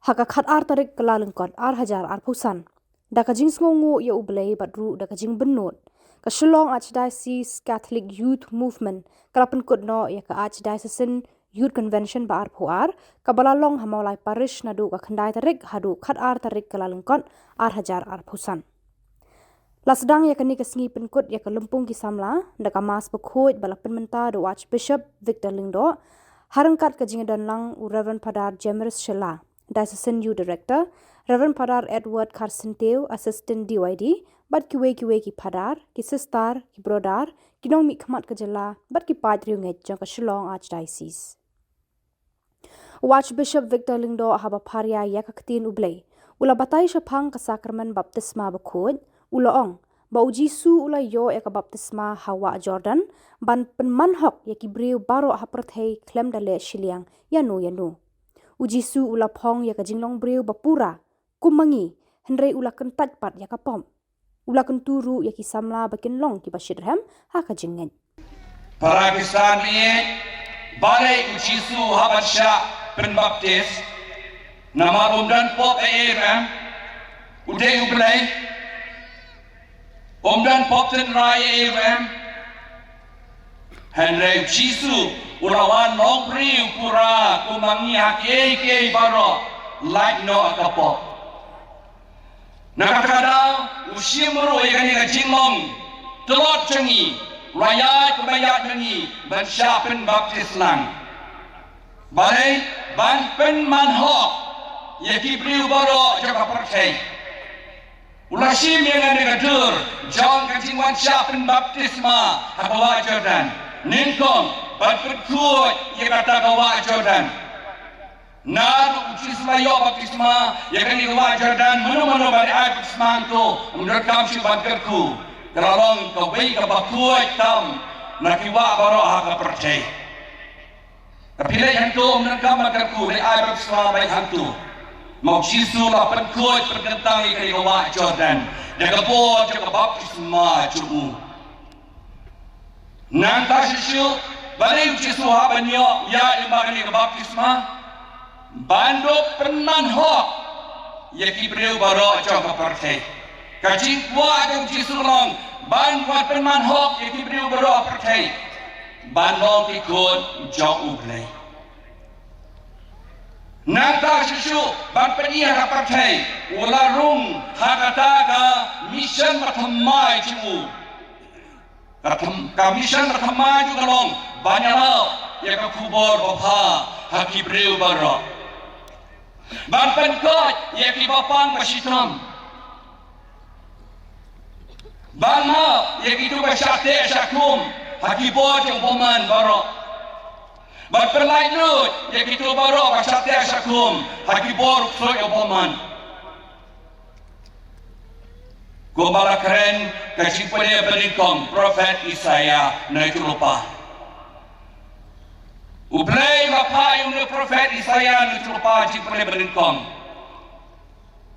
haka khat ar tarik kelalengkot ar hajar ar pusan. Daka jing ngongu ya ublei badru daka jing benut. Ka Shillong Archdiocese Catholic Youth Movement kalapen kudno ya ka Archdiocesan Youth Convention ba ar puar ka balalong hamaulai parish nadu ka khandai tarik hadu khat ar tarik kelalengkot ar hajar ar pusan. Lasdang ya kani kesengi penkut ya ka lumpung ki samla daka mas bekhoit balapen menta do Archbishop Victor Lingdo harangkat ka jingadan lang u Reverend Padar Jemerus Shela Diocesan Youth Director, Reverend Padar Edward Carcenteu, Assistant DYD, bat kiwe ki Padar, ki Sistar, ki Brodar, ki nong mi khamat ka jala, bat ki Padri nget jang ka Shillong Archdiocese. Archbishop Victor Lingdo haba parya ya ka ketin ublei. Ula batai syapang ka sakramen baptisma bakhod, ula ong ba ujisu ula yo ya ka baptisma Hawa Jordan, ban penmanhok ya ki briu baro haperthei klem dale Shiliang yanu. Ujisu ula pong ya ka jinglong briu bapura, kumangi, henrei ula kentat pat ya ka pom. Ula kenturu ya ki samla bakin long ki basyidrhem ha ka jinget. Para Kristen ni balai ujisu habasya penbaptis nama umdan pop ram udai ublai umdan pop ten rai ram henrei ujisu ulawan long briu pura kumangi hake baro like no akapop nakakada usimru igani ka jinglong telot cengi raya kebayat mengi ban syapen baptis lang balai ban pen manhok yaki briu baro jaka percaya ulasim yang ada kadur jang ka jingwan syapen baptisma hawa Jordan ninkong ban perkuat ya kata kawa Jordan naru ucisma yo baptisma ya kan kawa Jordan mano ban baptisma tu merekam si ban kerku keralong kau baik ka bakuat tam nakiwa baro ha ka percaya tapi le hantu merekam kerku le ai baptisma baik hantu mau sisu la perkuat pergentang ke kawa Jordan jaga po jaga baptisma cumu nanta sisu balik sisu ha banyo ya imagani ka baptisma bando penan ho ya kibreu baro jaga percaya kacing kuat yang cisulong ban kuat peman hok yang diberi bero percaya ban long ikut jauh ublai nanta susu ban penia percaya ularung hakata ka mission pertama cimu ka mission pertama juga long banyak hal yang ka kubur bapa haki beri bero ban penkot yang kibapang masyitam Bangha yang itu bersyatik syakum hakibot yang poman barok berperlain lut yang itu barok bersyatik syakum hakibot fruk yang poman gobala keren kasipane berikong Prophet Isaiah na itu lupa ublay bapa yung Prophet Isaiah na itu lupa kasipane berikong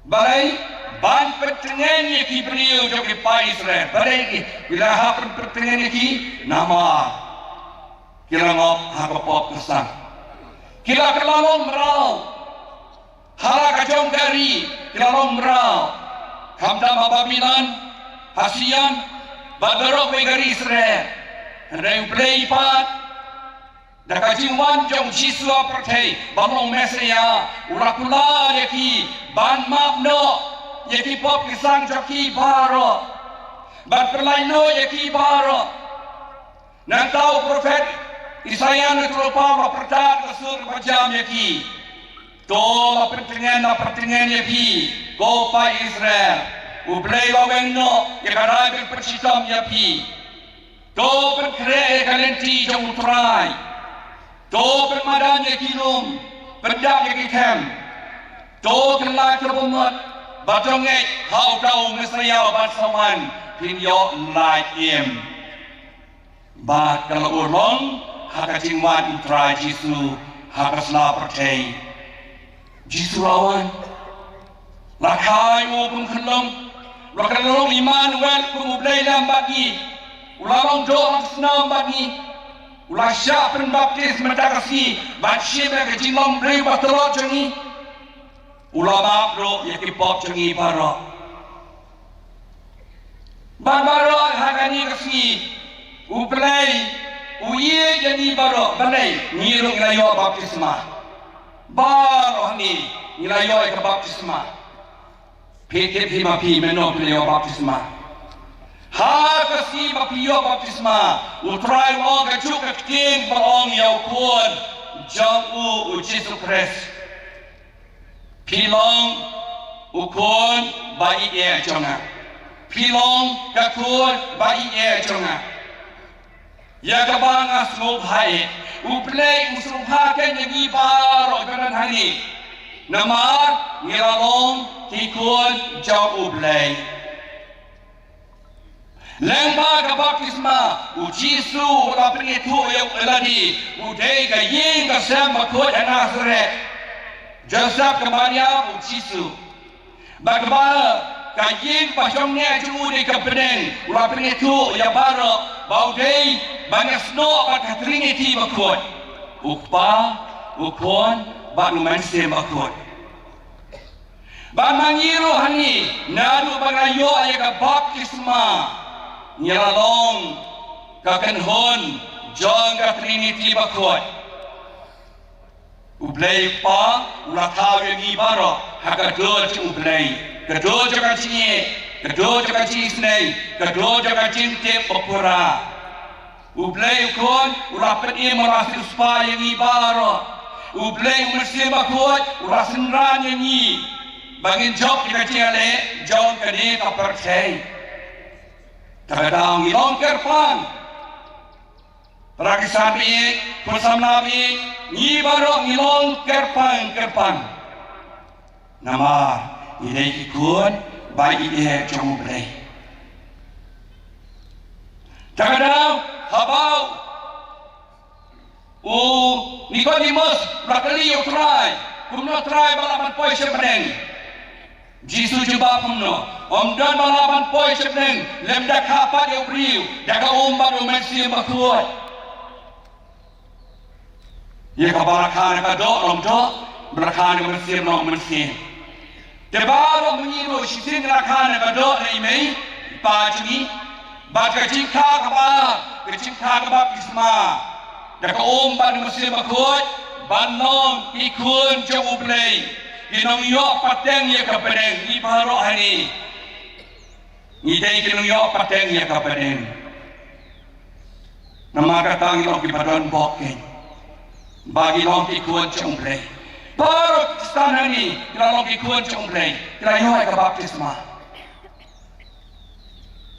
balai ban pertengahan yang beliau jadi pai Israel. Balik bila hak pertengahan yang nama kira ngop hak pop kesang. Kira kelalong merau hala kacong dari kelalong merau kamda Babilan hasian badarok begari Israel. Hendak play part dakajiwan jong siswa percaya bangun mesya urakula yaki ban mabno yaki pop kisang joki baro ban perlaino yaki baro nang tahu Prophet Isaiah nutrupa maperdat kesur majam yaki to pertengahan yaki go pa Israel ublay wawengno yakaragan persitam yaki to perkre kalenti jong utrai to permadan yaki lum perdak yaki kem to kelak terbumut batongek hau tau mesraya bat sawan pinyo lai im bat kalau ulong hakacingwan utrai Jisu hakasla percaya Jisu lawan lakai mo kung kenlong lakalong Immanuel kung ublay lam bagi ulalong doang senam bagi ulasya penbaptis mentakasi bat syibra kajinglong beri batalot jangi ulama bro ya kipop cengi baro ban baro hagani kasni uplay uye jadi baro balai ngirung ilayo baptisma baro ni ilayo ke baptisma peke pima pi meno ilayo baptisma ha kasi bapiyo baptisma utrai wong kacuk kating balong yau kun jang u Jesus Christ pilong ukun bai e jonga pilong kakun bai e jonga ya kabanga smog hai uplay usruha ken ni baro kanan hani namar ngiralong tikun jang uplay Lemba ka baptisma u Jisu la pringetu yang eladi u dei ka yin ka sam makut Nazaret Joseph ka Maria u Jisu bagba ka yin pa jong ne ju de ka benen u la pringetu ya baro bau dei bangas no ba ka trinity makut ukpa ukon ba nu manse makut ba mangiru hani nadu bangayo ay ka baptisma Nyalong kakenhon John ka Trinity bakot ublay pa ulataw yung ibaro hakadod yung ublay kadod yung kansinye kadod yung kansinye kadod yung kansinte popura ublay kon ulapat iya marasin spa yung ibaro ublay umasin bakot ulasin ran yung i bangin job yung kansinye John kani kaparsay Kadang ilong kerpan, rakisan bi, kusam nabi, ni baru ilong kerpan. Nama ini ikut bayi dia cuma beri. Kadang habau, Nicodemus rakali utrai, kumno try balapan poi sebeneng. Jisu juga pemno, dan balapan poi sebeneng, lemdak kapat yang beriu, daga umbat umensi makuat. Ia kabarakan kadok lomdok, berakan umensi umensi. Debaru mengiru sisin rakan kadok naimei, pajini, baca jingka kabar isma, daga umbat umensi makuat, banong ikun jauh play. Kinong yo pateng ya kapedeng ni baro hani ni dai kinong yo pateng ya kapedeng nama katang lo ki padon boken bagi long ki kuan chombre baro stana ni long ki kuan chombre kira yo ka baptisma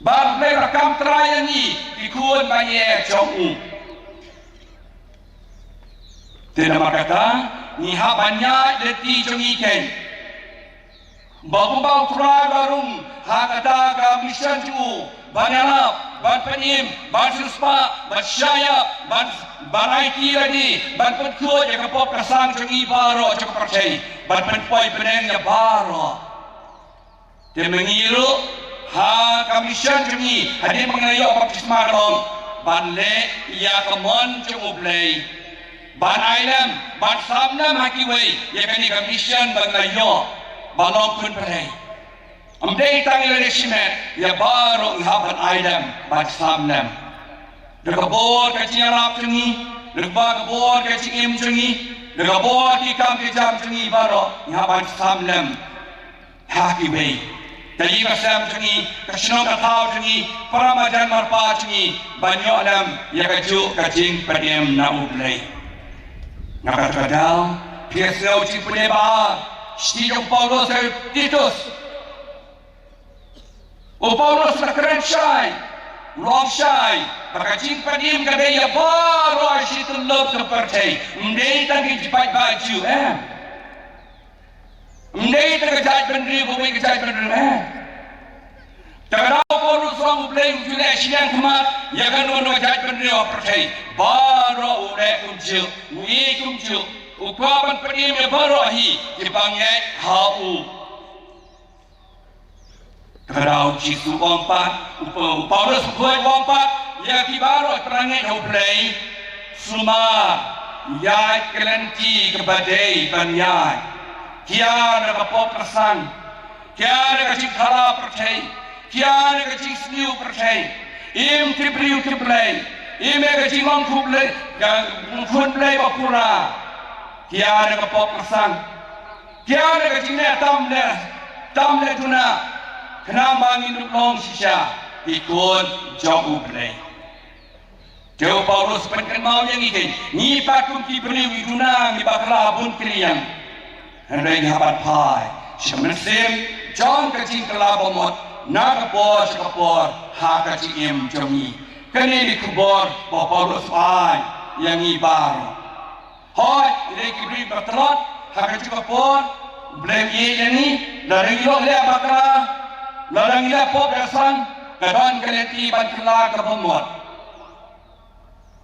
bar le rakam traya ni ki kuan baye chomu tena makata ni ha banyak leti jong iken bau trai barung ha kata ka mission ju banana ban penim ban suspa ban syaya ban IT lagi ban petkut ya kapop kasang jong i baro jong percay ban penpoi peneng ya baro dia mengiru ha ka mission jong i hadir mengayo baptisma long ban le ya kemon jong ublay ban Islam, ban Samnam hakiway, ya kani commission banglayo, balong kun perai. Amdei tangi resimen, ya baru ban Islam, ban Samnam. Dekabor kacing Arab cengi, dekabor kacing Im cengi, dekabor kikam kejam cengi baru, ya ban Samnam hakiway. Tadi kasam cengi, kasinong katau cengi, paramajan marpa cengi, banyo alam, ya kaju kacing padiem naublay. Nakakadal, piasau cipune ba, stijong Paulos ay Titus. O Paulos na keren siyay, long siyay, pakacing panim kadaya baro ay situlog na partay. Hindi tangi jipay baju, Hindi tangi jay bandri, bumay jay bandri, Tagadaw Paulos ang ublay ujule siyang kumat, yagan mo jay bandri o partay. Baro ule kumju, ui kumju, ukwaban padim ya baro ahi, dipangai hau. Kerau Jisu wampat, Paulus buat wampat, ya kibaro perangai hau play, suma, ya kelenti kebadai banyai. Kian ka pop tersan, kian ka cik khala percay, kian ka cik sniu percay, im tripriu triplay, im ka cik long kublay, kun play bakura, kian ka pop tersan, kian ka cik ne tam le tuna, kena bangin long sisa, ikut jauh play. Jauh Paulus penken mau yang ikan, ni pakum ki priu iduna ni bakla bun kriang. Henry habat pai, semesim John kecing kelabomot, nak kapor ha kecing jongi. Kini di kubur Paulus pai yang ibar. Hoi, ini kibri bertelot, ha kecing kapor, blem ye yang ni, dari lo le bakla, larang le pop dasang, kadan keleti ban kela kapomot.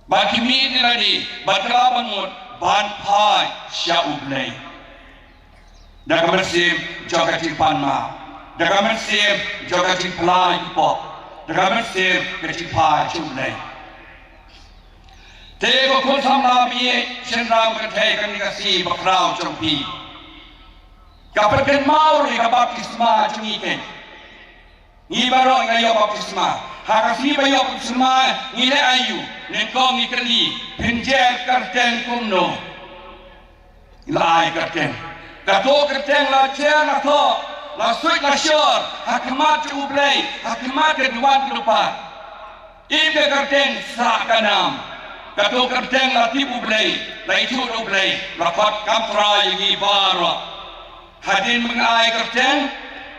Ban kimi ni lagi, ban kela banmot, ban pai syaublay. Daga mersim jaga timpan ma, daga mersim jaga timpalai pop, daga mersim ketipai cumlay. Tego kun samla biye senram ketai kan dikasih bakrau cumpi. Kaperken mau ni baptisma cungiken. Ni baru ngayo baptisma. Hakasi bayo baptisma ngile ayu, nengkong ikeli penjel karten kumno. Ilai karten. Kato kerteng la cer la to, la suit la syur, hakimat cublay, hakimat keduan kelupat. Ibe kerteng sa kanam, kato kerteng la tibu blay, la itu blay, la fat kamtra yagi bara. Hadin mengai kerteng,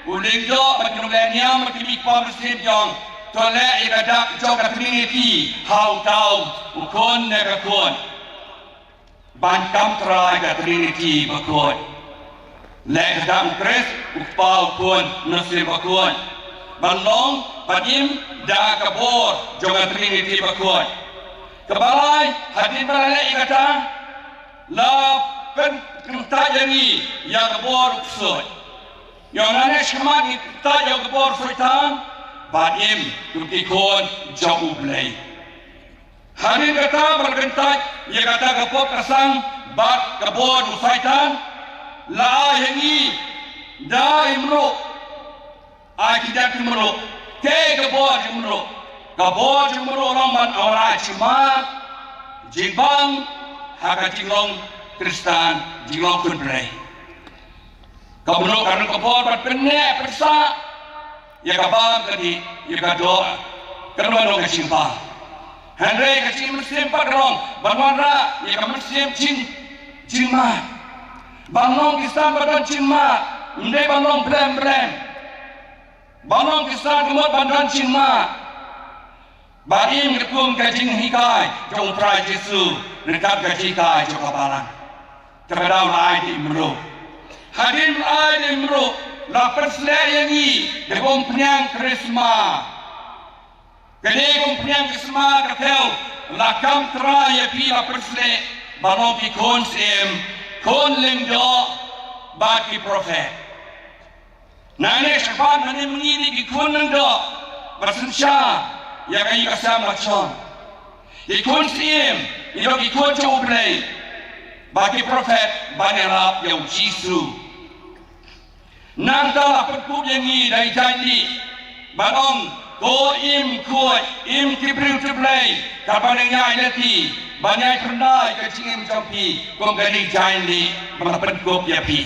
uling do makinulay niya makimik pa bersib yang, tole ikadak joga trinity, how tau, ukon negakon. Ban kamtra ika trinity bakon. Lek dam kres upau kun nasib bakun balong padim da kabor jonga trinity bakun kebalai hadin balai ikata la pen kenta yangi ya kabor uksud yang nane shmani ta ya kabor sultan padim tukikon jauh blay hadin kata balkenta ya kata kabor kasang bat kabor usaitan la yangi da imro akidak imro te gabor imro ramban ora cimat jibang haka jinglong Kristen jinglong kunbrei kabro karena gabor bat penne persa ya kabam tadi ya kadoa karena dong kesimpa Henry kecil muslim padrong banwanra ya muslim cingmat Banong Kristen badan cingmat, ndai banong brem. Banong Kristen kemot badan cingmat. Barim ketum kajing hikai, jong prai Yesus, dekat kajikai jong kabalan. Kepadau lai di imro. Hadim lai di imro, la persleyangi, debom penyang krisma. Kedegom penyang krisma katel, la kam traya pi la persle, banong pi konsem. Kon lengdo bagi profet. Nane syafaat nane mengini di kon lengdo bersensya ya kayu kasam macam. Di kon sim, di kon coblay bagi profet banelap yang jisu. Nanta perkub yang ini dari janji banong ko im kuat im triplay kapan yang nyai banyak pernah kecingin jampi kong gading jain di berpergop ya pi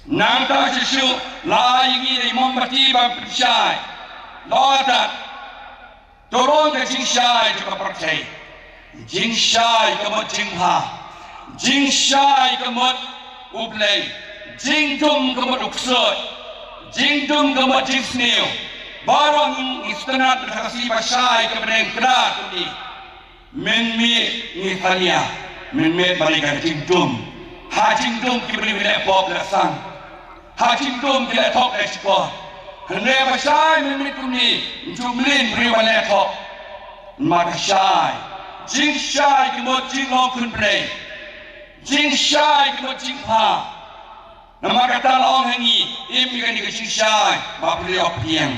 nanta sesu lai ini memberi berpercaya loadat turun ke jingshai juga percaya jingshai kemut jingha jingshai kemut ublay jingdum kemut uksud jingdum kemut jingsniu barang istanat berkasih pasai kebenaran kerat ini menmi ni thalia menmi balikan jingdum ha jingdum kibri bila pop lasang ha jingdum bila top ekspor hene pasai menmi kuni jumlin beri wala top maka syai jing syai kemot jing long kun play jing syai kemot jing pa nama kata long hangi imi kan di jing syai ba beli op piang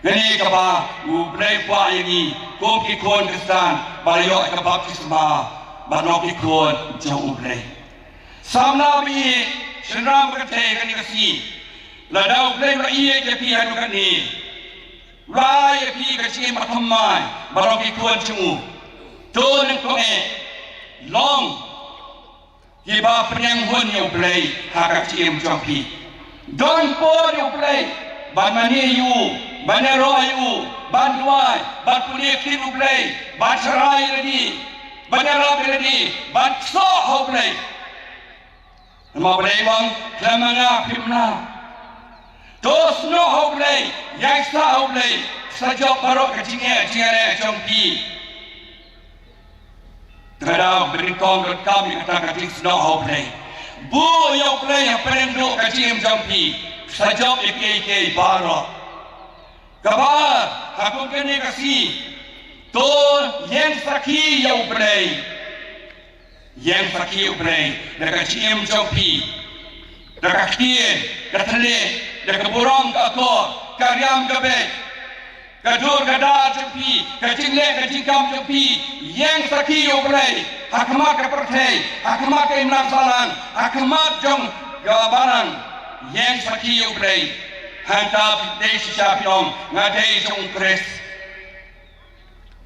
Gani kaba ublay pa yangi kung kikon Kristen balayo ka baptisma banok kikon jang ublay. Samna bi Shinram ka te kan kasi. La dau play ra iye ke pi hanu kan ni. Rai pi ka chi ma thammai barong ki kuan chungu. To nang ko long ki ba pnyang hon yo play ha ka chi em chong pi. Don po yo play ban mani yu ban ro yu ban duai ban punie ki yo play ban sarai ready ban ra ready ban so ho play. Ma play bang klamanga pimna. Tos no ho play yang sa ho play sa job barok ka chinge chong pi. Terhadap berikong kami kata kata snow ho play. Bu yo play yang perendo kacim jampi. Sajab ike baro. Kabar aku kene kasi. To yang saki yo play. Yang saki yo play. Dekat kacim jampi. Dekat kien, katale, dekat burung kakor, karyam kabek. Kadur kadar jampi, kacing lek kacing kam jampi, yang saki yo play, hakmat ke pertai, hakmat ke imnak salang, hakmat jong gabaran, yang saki yo play, hantap desi siapiom, ngadei jong pres,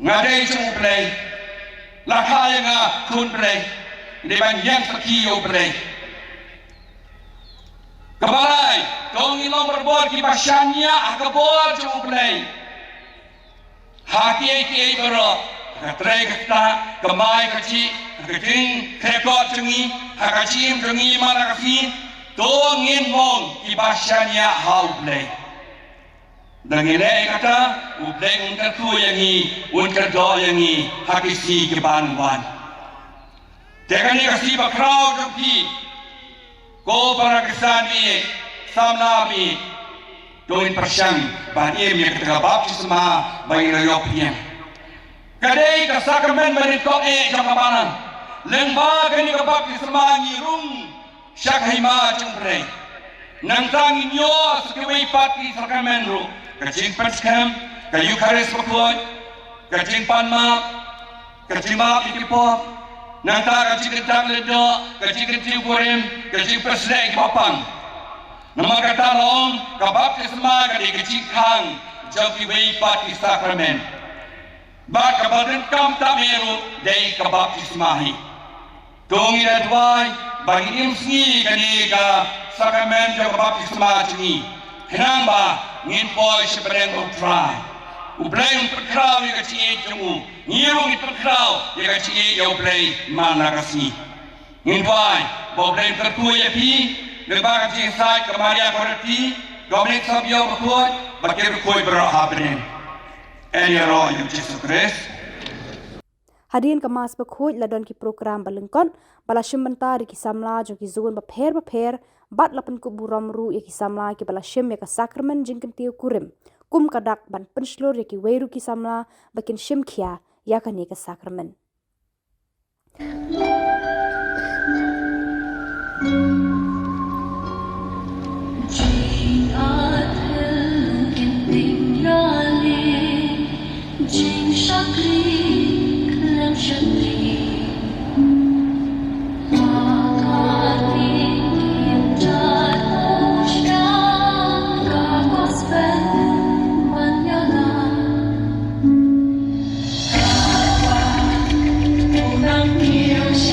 ngadei jong play, lakaya nga kun play, depan yang saki yo play. Kabalai, kong ilong berbuat kibasyannya, akabor jong play. Haki eki bero, katrai kata, kemai kaci, kating krekot cengi, hakacim cengi mana kasi, to ngin mong ibasyannya hau play. Dangile kata, uplay unter tu yangi, unter do yangi, hakisi kebanuan. Tekani kasi bakrau jumpi, ko para kesani, samnabi. Doin persyang bahiem yang ketika baptisma bagi rayopnya. Kadai ke sakramen beri kau jang kapanan. Lengba kini ke baptisma ngirung syak hima cungprei. Nang tangi nyo sekewe pati sakramen ru. Kacing perskam, kayu kares pokoi, kacing panma, kacing map ikipop. Nang ta kacing kentang ledo, kacing kentiu gorem, kacing perslek papang. Nama kata long kabaptisma kadi kecil kang jadi wei pati sakramen. Ba kabaden kam tameru dei kabaptismahi. Tongi adwai bagi imsni kadi ka sakramen jo kabaptisma cini. Henang ba ngin poi sebereng utrai. Ublay perkrau ya kecil jemu. Ngirung perkrau ya kecil ya ublay mana kasih. Ngin poi boblay tertua ya pi. Lepas kecil saya kemarin berarti government sabio berkuat, bakir berkuat berhabrin. Ini roh yang Yesus Kristus. Hadirin kemas berkuat ladon ki program balengkon, balashim bentar ki samla jo ki zon berper, bat lapan kuburam ru ya ki samla ki balashim ya ka sakramen jingken tiu kurim. Kum kadak ban penslur ya ki weiru ki samla bakin shim kia ya kan ya ka sakramen. Hãy subscribe cho kênh Ghiền Mì Gõ để không bỏ lỡ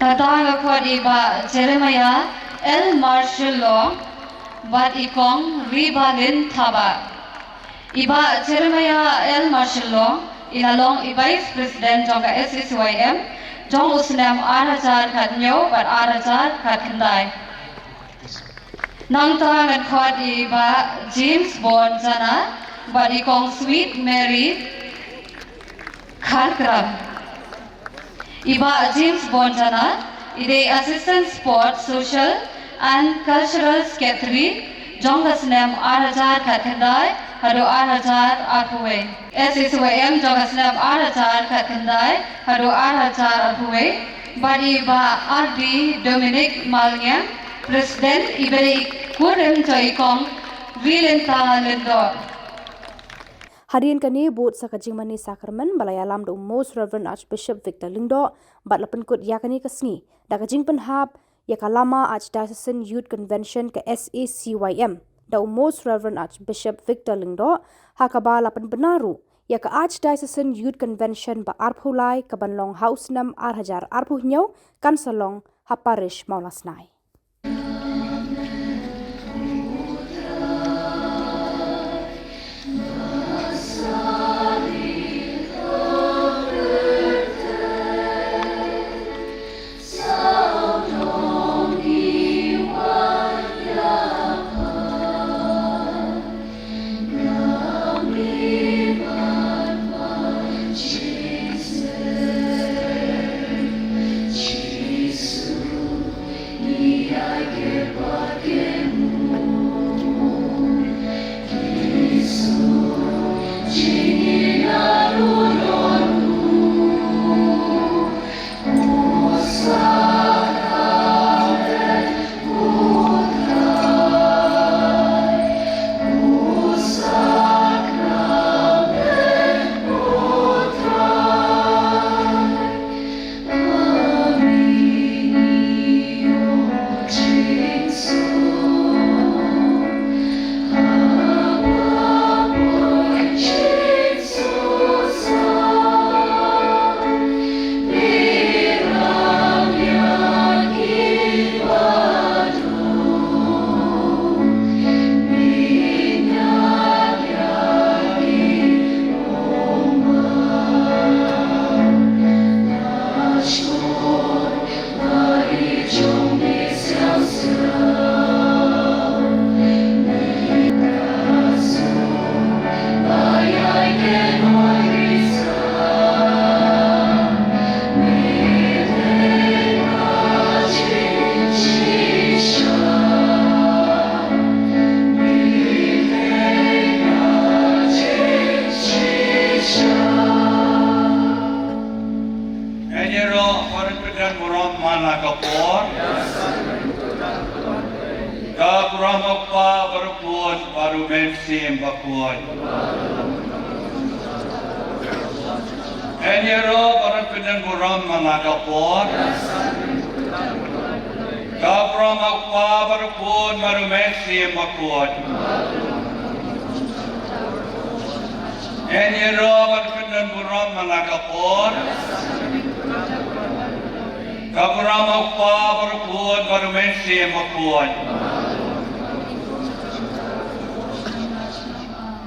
Katanga kwat iba Jeremiah L. Marshall Law bat ikong ribalin taba. Iba Jeremiah L. Marshall Law inalong Vice President jong ka SCCYM jong usnam arajar kat nyo bat arajar kat kendai. Nang tangan kwat iba James Bond jana bat ikong Sweet Mary Kharkram. Iba James Bonjana, ide Assistant Sport, Social and Cultural Secretary, Jongas Nam Arajar Katkandai, Hado Arajar Arpuwe. SSYM Jongas Nam Arajar Katkandai, Hado Arajar Arpuwe. Badi Iba RD Dominic Malnyang, President Iberi Kurim Joikong, Vilenta Lindor. Hadirin kani bot sakajing mani sakramen balayalam do Most Reverend Archbishop Victor Lingdo bat lapen kut yakani kesni dakajing penhab yakalama Archdiocesan Youth Convention ke SACYM da Most Reverend Archbishop Victor Lingdo hakaba lapen benaru yaka Archdiocesan Youth Convention ba arphulai ke banlong house nam arhajar arpuhnyo kan salong haparish maulasnai.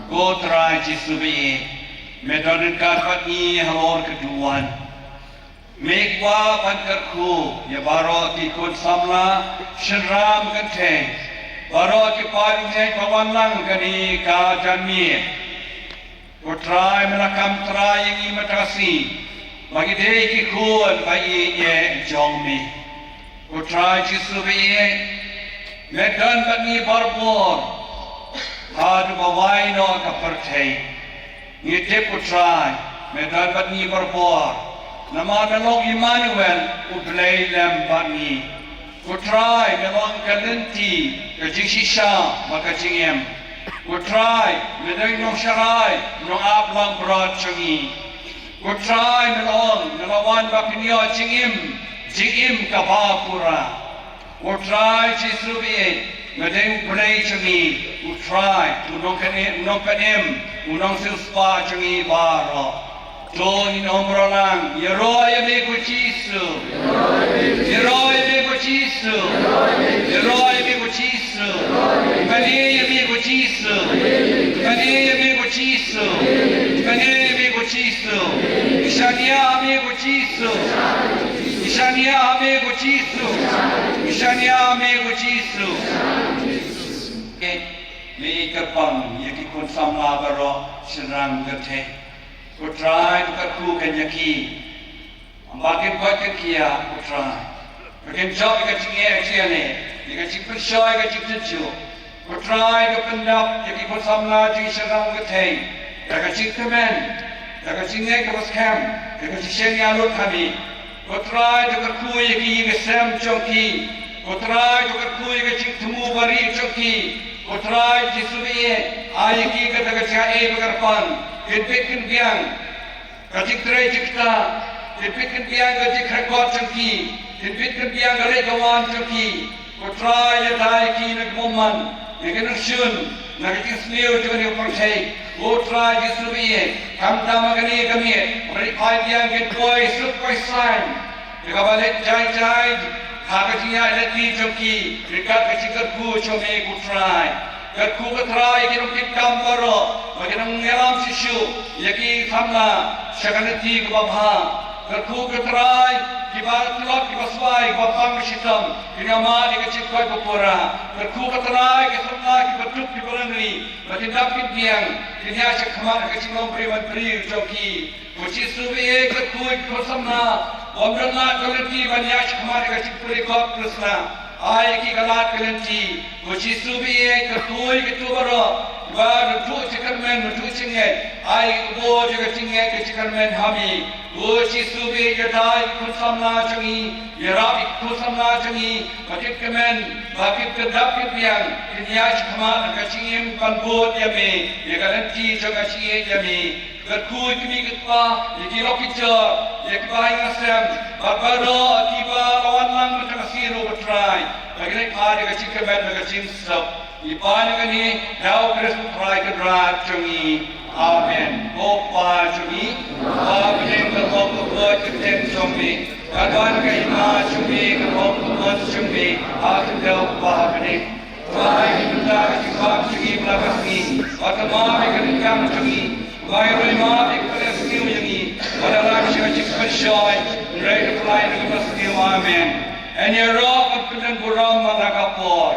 Kotrai Jisubi, Medonin Karpati Halor Keduan, Mekwa Pankarku, Yabaro Ki Kun Samla, Shram Kate, Baro Ki Pari Pawanlang Kani Ka Janmi, Kotrai Melakam Trai Yang Imatasi, Magide Ki Kun Bai Ye Jongmi, Kotrai Jisubi, Medon Bani Barbor, Hadu mawai no kapertai, ngite putrai, medan bani berbor, nama melong Emmanuel ublay lem bani, putrai melong kalenti, kajing shisha makajingem, putrai medang nong sharai nong ablang berat changi, putrai melong nelawan bapinyo jingim kabapura, putrai jisubi. Medeng play changi, try, unong kanem, unong silspa changi baro. Tony nomrolang, Yeroy amigo Chisu, Yeroy amigo Chisu, Yeroy amigo Chisu, Kani amigo Chisu, Kani amigo Chisu, Kani amigo Chisu, Ishania amigo Chisu, Ishania amigo Chisu, Ishania amigo Chisu. Li kapang yaki kun samla baro serang gete. Kutrai bukan ku kenyaki, makin kuat kia kutrai. Makin jauh ikan cingai ciane, ikan cing persoy ikan cing tenju. Kutrai ke pendap, jadi pun samla jadi serang getei. Ikan cing kemen, ikan cingai ke bos kem, ikan cing seni alut kami. Kutrai bukan ku yaki gesem congki, kutrai bukan ku ikan cing temu bari congki. Kutrai jisubiye, ayaki kata kecai berkarpan. Kepikkan biang, kajik terai cipta, kepikkan biang kajik rekod cengki, kepikkan biang galai kawan cengki, kutrai yatai ki nak moman, ikan nuksun, nak kajik senior juga ni percaya, kutrai jisubiye, kamta magani kami, mereka biang ketoi sukai sign, jika balik jai, hakajinya leti cengki, dekat kajik kerku come kutrai. Kerku ketrai kita kitam baro, bagaimana mengelam sisu, yaki samla, syakanati kebabha. Kerku ketrai, kibat telok kibaswai, kibapang sitam, kinyama dikecikoi kupura. Kerku ketrai, kisamla kibatuk kibarangli, batindap kibiang, kinyasyak khamat kecilong priman pri joki. Kucisu biye kerku kibasamna, wamrana kalati banyak khamat kecikoi kop krusna. Ai ki galat kelenti, kuci subi ketui ketubaro, baru tu cikarmen tu cinge, ai bo juga cinge ke cikarmen hami, kuci subi jadai kusamna cengi, yerap kusamna cengi, bakit kemen, bakit kedap kepiang, kinyas khamat kacingim panbot yame, ye kelenti juga cinge yame. Berkui kami ketpa, yaki lokica, yaki bahay ngasem, bagbaro, akiba, lawan lang matangasiru batray. Bagaimana kari kacik kemen, kacik sab. Ipan yang ini, daw Kristus try kedrat cungi. Amen. Opa cungi, abinin kermok kebot ketem cungi. Kadwan kaima cungi, kermok kebot cungi. Akan daw pahabinik. Bahay kita kacik bak cungi, belakas ni. Batamami kanigang cungi. Bayroi ma ikpeles niu yangi, adalah syajik persyai, mereka pelai dengan pasniu amen. Enya roh kepedan buram manakapor.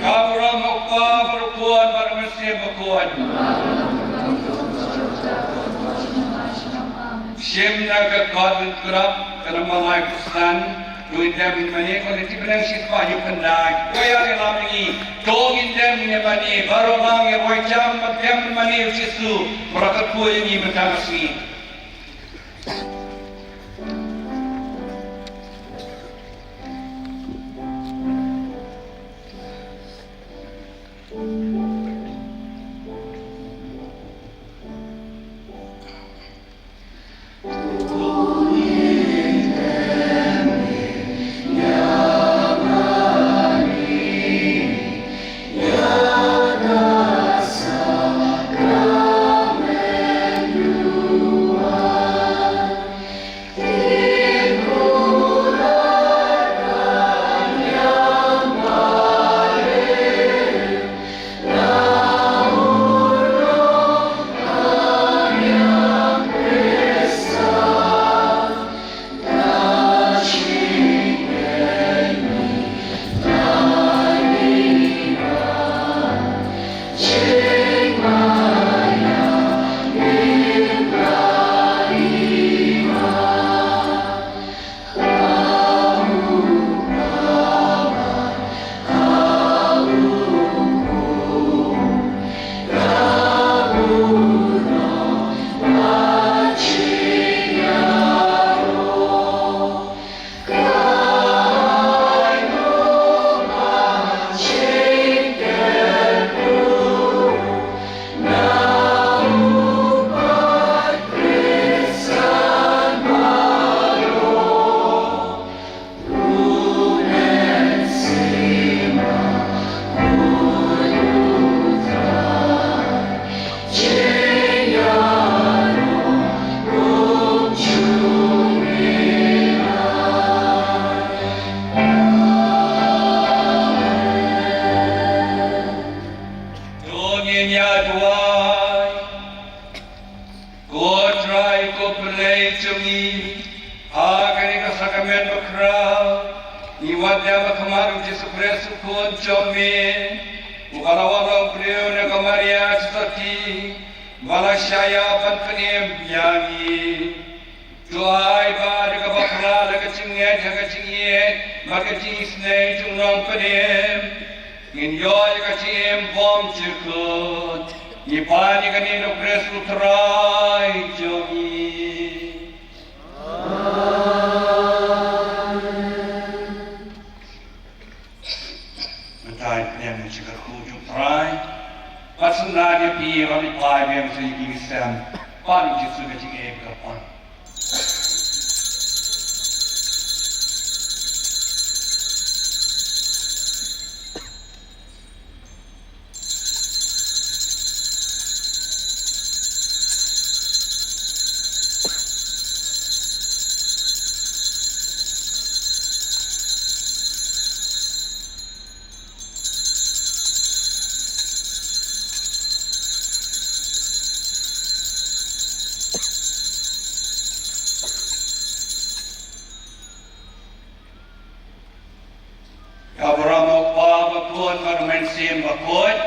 Kaburam ukpa berkuat pada mesti berkuat. Sim naga kod kerap dalam malai pustan. Indem mani kualiti benang siswa yuk kendai. Kaya dalam ini, dong indem mani baru lang ya boy jam pendem mani usisu merakat kue ini bertangasni. Ko try ko play chumi agani ka sakamen bakra iwadya bakamaru Yesu Kristo ko chumi ukalawa priyo na kamaria chitati balashaya panpanim yami tuai ba de ka bakra la ka chingye maka jisne junong panim in yoy ka chim bom chukut Ipani kanino Kristo try jogi. Matay piyam chikar kuju try. Pasunanya pi rali pai biyam sa iking isam. Pani jisu ka ching eb kapan. Kabaramo pa bakun marumensim bakun.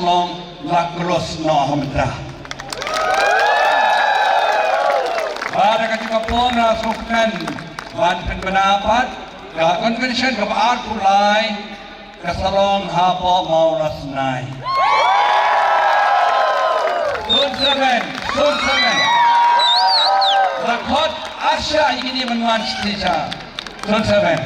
Long lakros no hamda. Pada ketika pona suknan wan pendapat ke convention ke art pulai ke salong hapo mau rasnai. Sun seven. Lakot Asia ini menuan setia. Sun seven.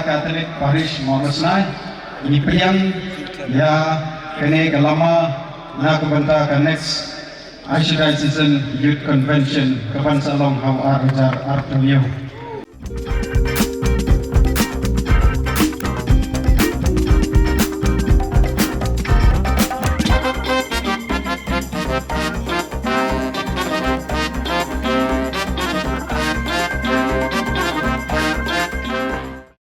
Katolik Parish Monasnai ini priang ya kene kelama na kubanta ke next Asia Season Youth Convention keban salong hau arjar artuliu